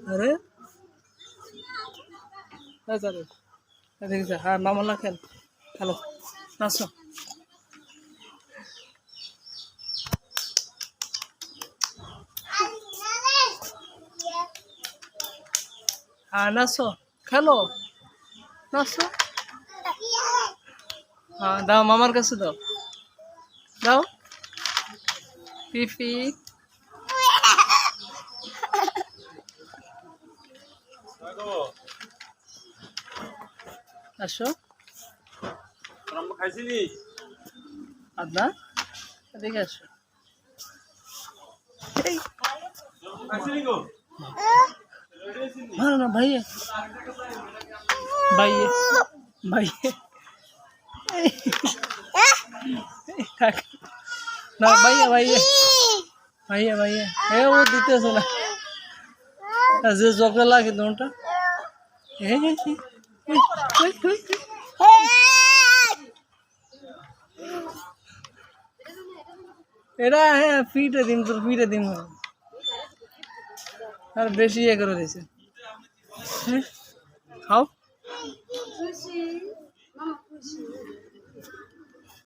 अरे चालेल ठीक आहे. हा मामाला खेळ हॅलो नाचो हाँ नाचो খেলো নাচো हाँ দাও মামার কাছে দাও দাও পিপি আসো আদনা এদিকে আসো মারো না ভাইয়ে ভাইয়ে ভাইয়ে না ভাইয়া ভাইয়া ভাইয়া ভাইয়া ও দিতেছে না যে জগড়া লাগে দোনটা এরা হ্যাঁ ফিটে দিন তোর ফিটে দিন আর বেশি ইয়ে করে দিয়েছে খাও